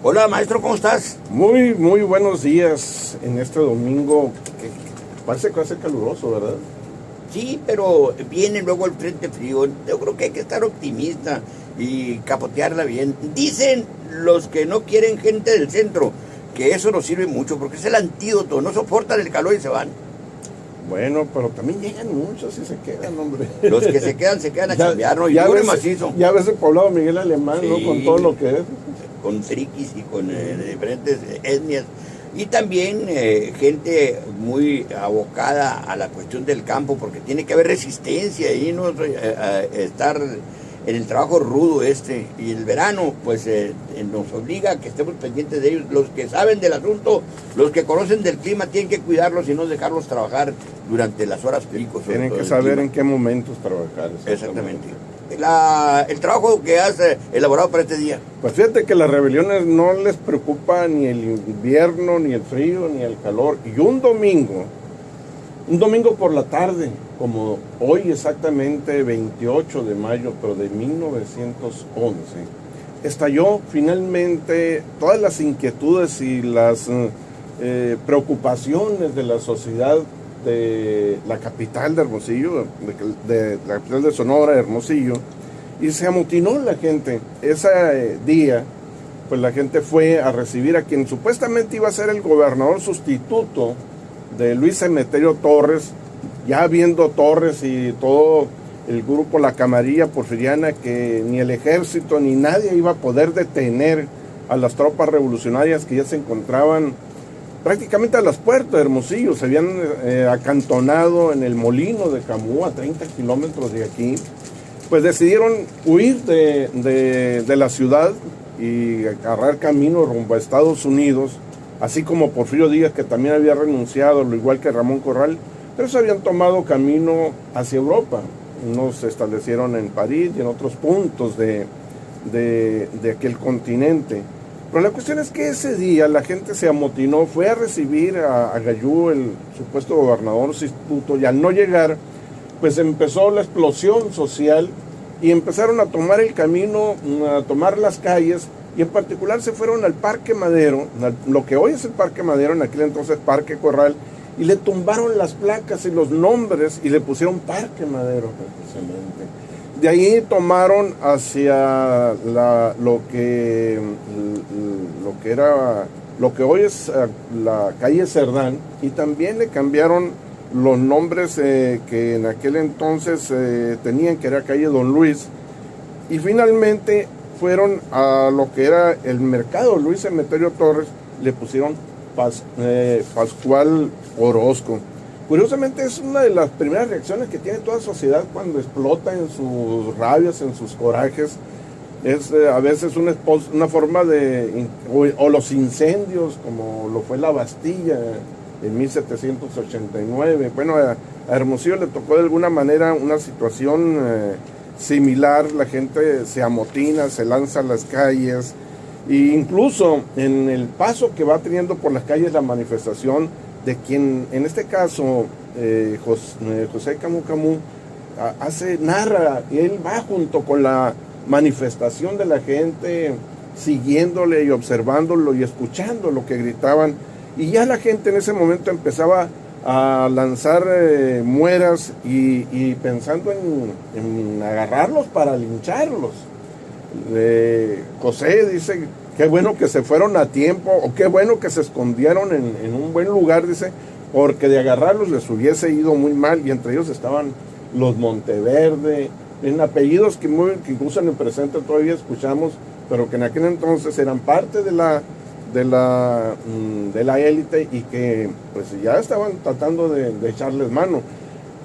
Hola, maestro, ¿cómo estás? Muy buenos días en este domingo, que parece que va a ser caluroso, ¿verdad? Sí, pero viene luego el frente frío. Yo creo que hay que estar optimista y capotearla bien. Dicen los que no quieren gente del centro que eso nos sirve mucho porque es el antídoto, no soportan el calor y se van. Bueno, pero también llegan muchos y se quedan, hombre. Los que se quedan a chambear, ¿no? Y ya duro y ves, macizo. ya ves el poblado Miguel Alemán, Sí, ¿no? Con todo lo que es. con triquis y con diferentes etnias. Y también gente muy abocada a la cuestión del campo, porque tiene que haber resistencia y no estar en el trabajo rudo este. Y el verano, pues nos obliga a que estemos pendientes de ellos. Los que saben del asunto, los que conocen del clima, tienen que cuidarlos y no dejarlos trabajar durante las horas picos. Tienen que saber en qué momentos trabajar. Exactamente. El trabajo que has elaborado para este día. Pues fíjate que las rebeliones no les preocupa ni el invierno, ni el frío, ni el calor. Y un domingo por la tarde, como hoy exactamente 28 de mayo, pero de 1911, estalló finalmente todas las inquietudes y las preocupaciones de la sociedad de la capital de Hermosillo, de la capital de Sonora, Hermosillo, y se amotinó la gente. Ese día, pues la gente fue a recibir a quien supuestamente iba a ser el gobernador sustituto de Luis Emeterio Torres, ya viendo Torres y todo el grupo, la camarilla porfiriana, que ni el ejército ni nadie iba a poder detener a las tropas revolucionarias que ya se encontraban prácticamente a las puertas de Hermosillo. Se habían acantonado en el molino de Camus, a 30 kilómetros de aquí. Pues decidieron huir de la ciudad y agarrar camino rumbo a Estados Unidos, así como Porfirio Díaz, que también había renunciado, lo igual que Ramón Corral, pero se habían tomado camino hacia Europa. Unos se establecieron en París y en otros puntos de aquel continente. Pero la cuestión es que ese día la gente se amotinó, fue a recibir a Gayú, el supuesto gobernador sustituto, y al no llegar, pues empezó la explosión social y empezaron a tomar el camino, a tomar las calles, y en particular se fueron al Parque Madero, lo que hoy es el Parque Madero, en aquel entonces Parque Corral, y le tumbaron las placas y los nombres y le pusieron Parque Madero precisamente. De ahí tomaron hacia lo que hoy es la calle Cerdán, y también le cambiaron los nombres que en aquel entonces tenían, que era calle Don Luis, y finalmente fueron a lo que era el mercado Luis Emeterio Torres, le pusieron Pascual Orozco. Curiosamente es una de las primeras reacciones que tiene toda sociedad cuando explota en sus rabias, en sus corajes. Es a veces una forma o los incendios, como lo fue la Bastilla en 1789. Bueno, a Hermosillo le tocó de alguna manera una situación similar. La gente se amotina, se lanza a las calles, e incluso en el paso que va teniendo por las calles la manifestación de quien, en este caso, José Camus narra, y él va junto con la manifestación de la gente, siguiéndole y observándolo y escuchando lo que gritaban, y ya la gente en ese momento empezaba a lanzar mueras y pensando en agarrarlos para lincharlos. José dice: qué bueno que se fueron a tiempo, o qué bueno que se escondieron en un buen lugar, dice, porque de agarrarlos les hubiese ido muy mal. Y entre ellos estaban los Monteverde, en apellidos que incluso en el presente todavía escuchamos, pero que en aquel entonces eran parte de la élite, y que pues ya estaban tratando de echarles mano.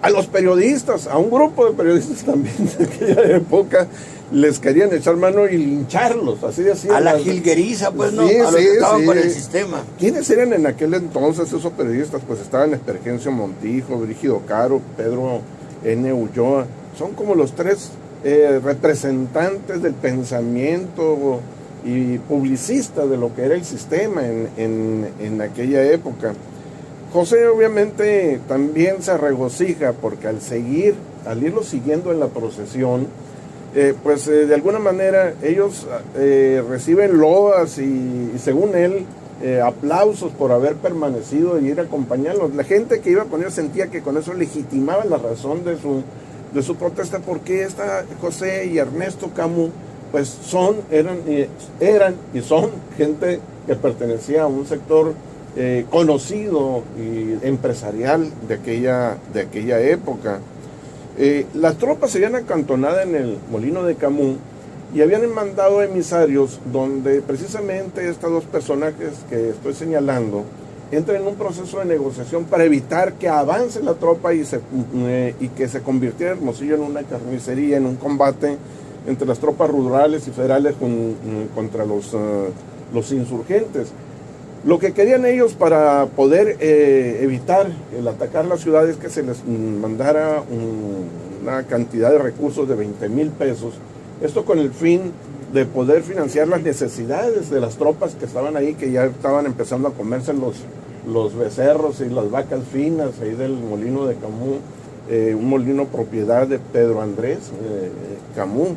A los periodistas, a un grupo de periodistas también de aquella época, les querían echar mano y lincharlos, así decían. A la jilgueriza, pues, sí, ¿no? A los que estaban con el sistema. ¿Quiénes eran en aquel entonces esos periodistas? Pues estaban Espergencio Montijo, Brígido Caro, Pedro N. Ulloa. Son como los tres representantes del pensamiento y publicistas de lo que era el sistema en aquella época. José obviamente también se regocija porque al irlo siguiendo en la procesión, de alguna manera ellos reciben loas y según él, aplausos por haber permanecido y ir a acompañarlos. La gente que iba con ellos sentía que con eso legitimaba la razón de su protesta, porque José y Ernesto Camus pues eran y son gente que pertenecía a un sector conocido y empresarial de aquella época. Las tropas se habían acantonado en el molino de Camus y habían mandado emisarios donde precisamente estos dos personajes que estoy señalando entran en un proceso de negociación para evitar que avance la tropa y que se convirtiera Hermosillo en una carnicería, en un combate entre las tropas rurales y federales contra los insurgentes. Lo que querían ellos para poder evitar el atacar la ciudad es que se les mandara una cantidad de recursos de 20,000 pesos. Esto con el fin de poder financiar las necesidades de las tropas que estaban ahí, que ya estaban empezando a comerse los becerros y las vacas finas ahí del molino de Camus, un molino propiedad de Pedro Andrés Camus.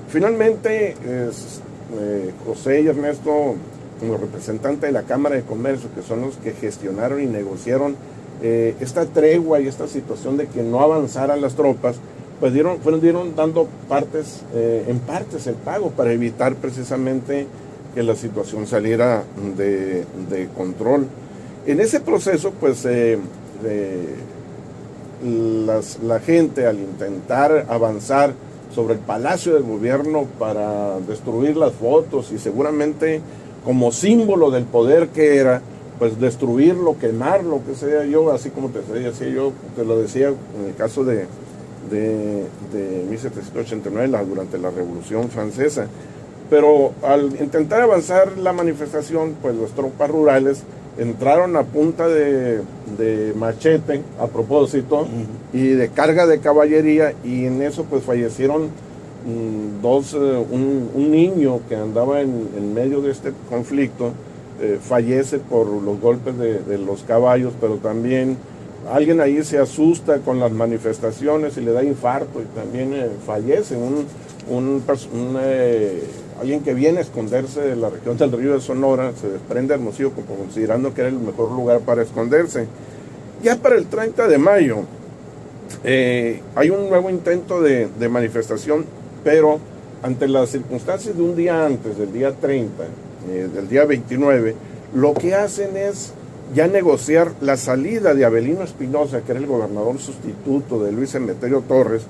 Finalmente, José y Ernesto, como representante de la Cámara de Comercio, que son los que gestionaron y negociaron esta tregua y esta situación de que no avanzaran las tropas, pues dieron dando en partes el pago para evitar precisamente que la situación saliera de control. En ese proceso, pues la gente, al intentar avanzar sobre el Palacio del Gobierno para destruir las fotos y seguramente como símbolo del poder que era, pues destruirlo, quemarlo, que sea yo, así como te lo decía en el caso de 1789, durante la Revolución Francesa. Pero al intentar avanzar la manifestación, pues las tropas rurales entraron a punta de machete, a propósito, y de carga de caballería, y en eso pues fallecieron un niño que andaba en medio de este conflicto, fallece por los golpes de los caballos, pero también alguien ahí se asusta con las manifestaciones y le da infarto y también fallece. Alguien que viene a esconderse de la región del Río de Sonora se desprende de Hermosillo considerando que era el mejor lugar para esconderse. Ya para el 30 de mayo hay un nuevo intento de manifestación, pero ante las circunstancias de un día antes, del día 30, del día 29, lo que hacen es ya negociar la salida de Avelino Espinosa, que era el gobernador sustituto de Luis Emeterio Torres,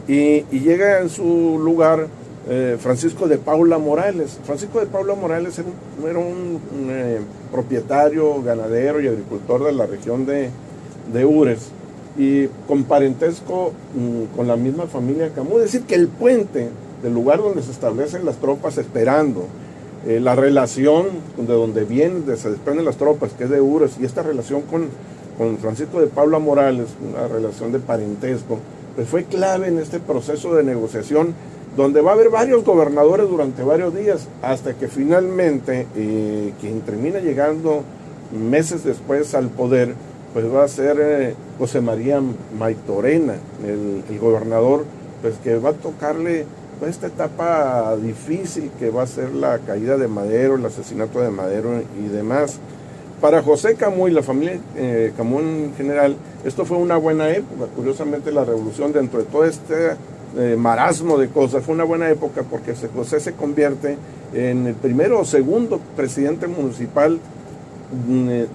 y llega en su lugar Francisco de Paula Morales. Francisco de Paula Morales era un propietario, ganadero y agricultor de la región de Ures, y con parentesco con la misma familia Camus. Es decir, que el puente del lugar donde se establecen las tropas esperando la relación de donde se desprenden las tropas, que es de Ures, y esta relación con Francisco de Paula Morales, una relación de parentesco, pues fue clave en este proceso de negociación, donde va a haber varios gobernadores durante varios días, hasta que finalmente quien termina llegando meses después al poder, pues va a ser José María Maytorena, el gobernador, pues que va a tocarle esta etapa difícil que va a ser la caída de Madero, el asesinato de Madero y demás. Para José Camus y la familia Camus en general, esto fue una buena época. Curiosamente, la revolución, dentro de todo este marasmo de cosas, fue una buena época porque José se convierte en el primero o segundo presidente municipal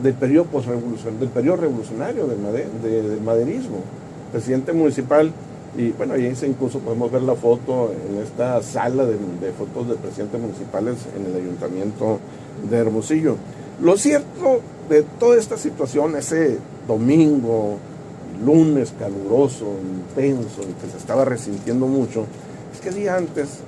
del periodo revolucionario del maderismo. Presidente municipal. Y bueno, ahí incluso podemos ver la foto en esta sala de fotos de presidentes municipales en el ayuntamiento de Hermosillo. Lo cierto de toda esta situación, ese domingo, lunes caluroso, intenso, y que se estaba resintiendo mucho, es que día antes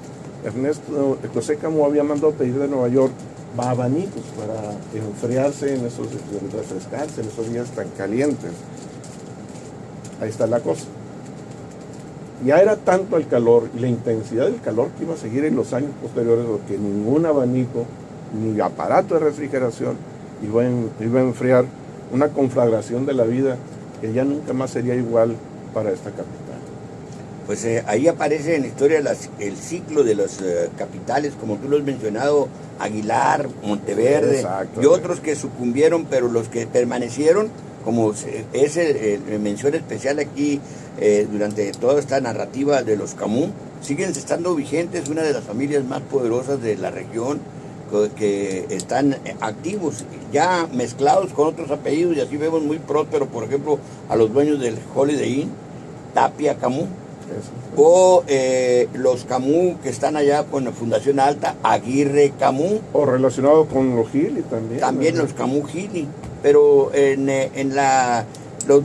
José Camus había mandado pedir de Nueva York abanicos para enfriarse refrescarse en esos días tan calientes. Ahí está la cosa. Ya era tanto el calor y la intensidad del calor que iba a seguir en los años posteriores, porque ningún abanico ni aparato de refrigeración iba a enfriar una conflagración de la vida que ya nunca más sería igual para esta capital. pues ahí aparece en la historia el ciclo de los capitales, como tú lo has mencionado, Aguilar, Monteverde, y otros que sucumbieron, pero los que permanecieron, como es mención especial aquí durante toda esta narrativa de los Camus, siguen estando vigentes, una de las familias más poderosas de la región, que están activos, ya mezclados con otros apellidos, y así vemos muy próspero, por ejemplo, a los dueños del Holiday Inn, Tapia Camus, o los Camus que están allá con la Fundación Alta, Aguirre Camus. O relacionado con los Gili también. También los Camus Gili, pero los dueños